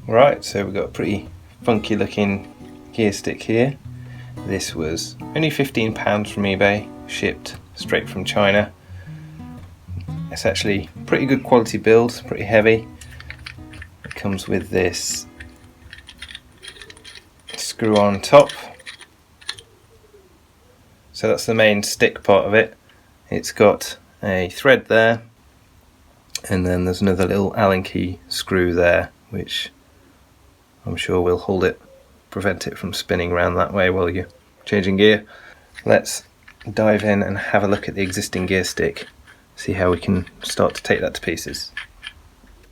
Right, so we've got a pretty funky looking gear stick here. This was only £15 from eBay, shipped straight from China. It's actually pretty good quality build, pretty heavy. It comes with this screw on top. So that's the main stick part of it. It's got a thread there, and then there's another little Allen key screw there, which I'm sure will hold it, prevent it from spinning around that way while you're changing gear. Let's dive in and have a look at the existing gear stick, see how we can start to take that to pieces.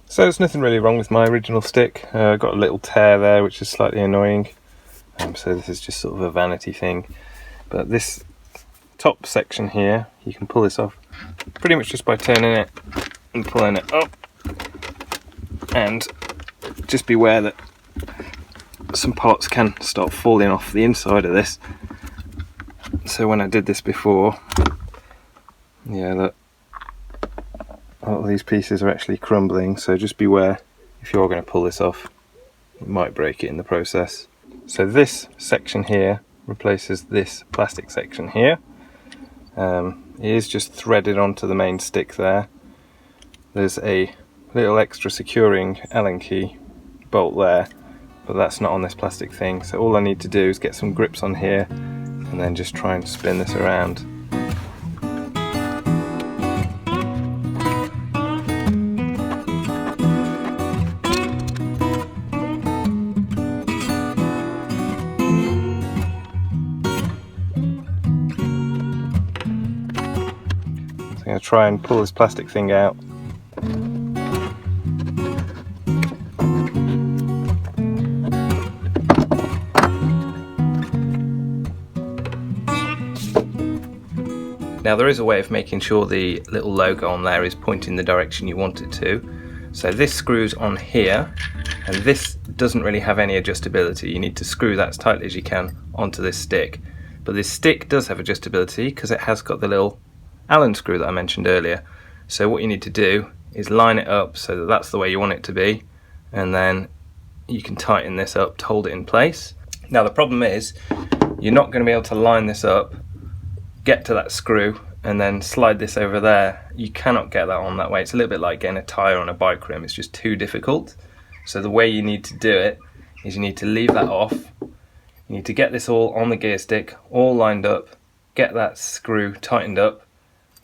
So there's nothing really wrong with my original stick. I've got a little tear there which is slightly annoying, so this is just sort of a vanity thing. But this top section here, you can pull this off pretty much just by turning it and pulling it up, and just beware that some parts can start falling off the inside of this. So when I did this before, yeah, that all these pieces are actually crumbling, so just beware if you're going to pull this off, it might break it in the process. So this section here replaces this plastic section here. It is just threaded onto the main stick there. There's a little extra securing Allen key bolt there, but that's not on this plastic thing, so all I need to do is get some grips on here and then just try and spin this around. So I'm going to try and pull this plastic thing out. Now there is a way of making sure the little logo on there is pointing the direction you want it to. So this screws on here, and this doesn't really have any adjustability. You need to screw that as tightly as you can onto this stick. But this stick does have adjustability because it has got the little Allen screw that I mentioned earlier. So what you need to do is line it up so that that's the way you want it to be, and then you can tighten this up to hold it in place. Now the problem is, you're not going to be able to line this up, get to that screw and then slide this over there. You cannot get that on that way. It's a little bit like getting a tyre on a bike rim. It's just too difficult. So the way you need to do it is you need to leave that off. You need to get this all on the gear stick, all lined up, get that screw tightened up.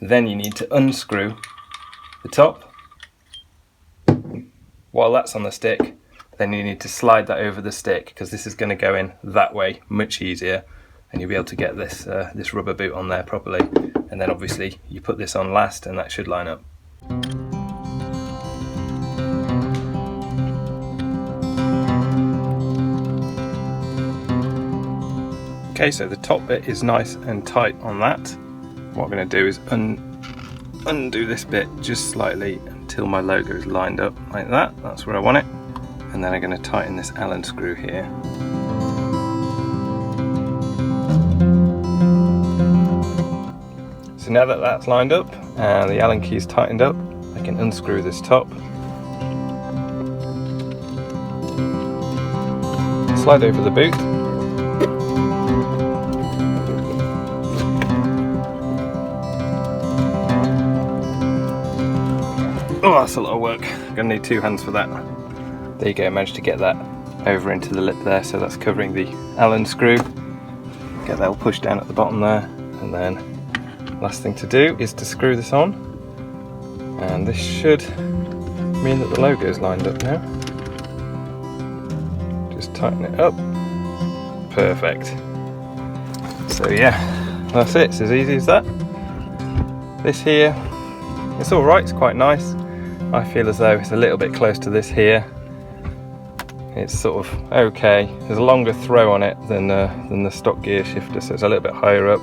Then you need to unscrew the top. While that's on the stick, then you need to slide that over the stick, because this is going to go in that way much easier, and you'll be able to get this this rubber boot on there properly. And then obviously you put this on last and that should line up. Okay, so the top bit is nice and tight on that. What I'm going to do is undo this bit just slightly until my logo is lined up like that. That's where I want it. And then I'm going to tighten this Allen screw here. So now that that's lined up and the Allen key is tightened up, I can unscrew this top, slide over the boot, oh that's a lot of work, I'm going to need two hands for that. There you go, I managed to get that over into the lip there, so that's covering the Allen screw. Get that all pushed down at the bottom there, and then last thing to do is to screw this on, and this should mean that the logo is lined up now. Just tighten it up. Perfect. So yeah, that's it. It's as easy as that. This here, it's alright, it's quite nice. I feel as though it's a little bit close to this here. It's sort of okay. There's a longer throw on it than the stock gear shifter, so it's a little bit higher up.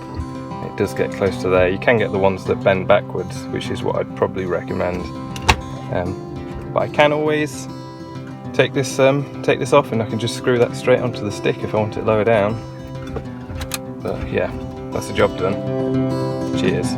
It does get close to there. You can get the ones that bend backwards, which is what I'd probably recommend. But I can always take this off, and I can just screw that straight onto the stick if I want it lower down. But yeah, that's the job done. Cheers.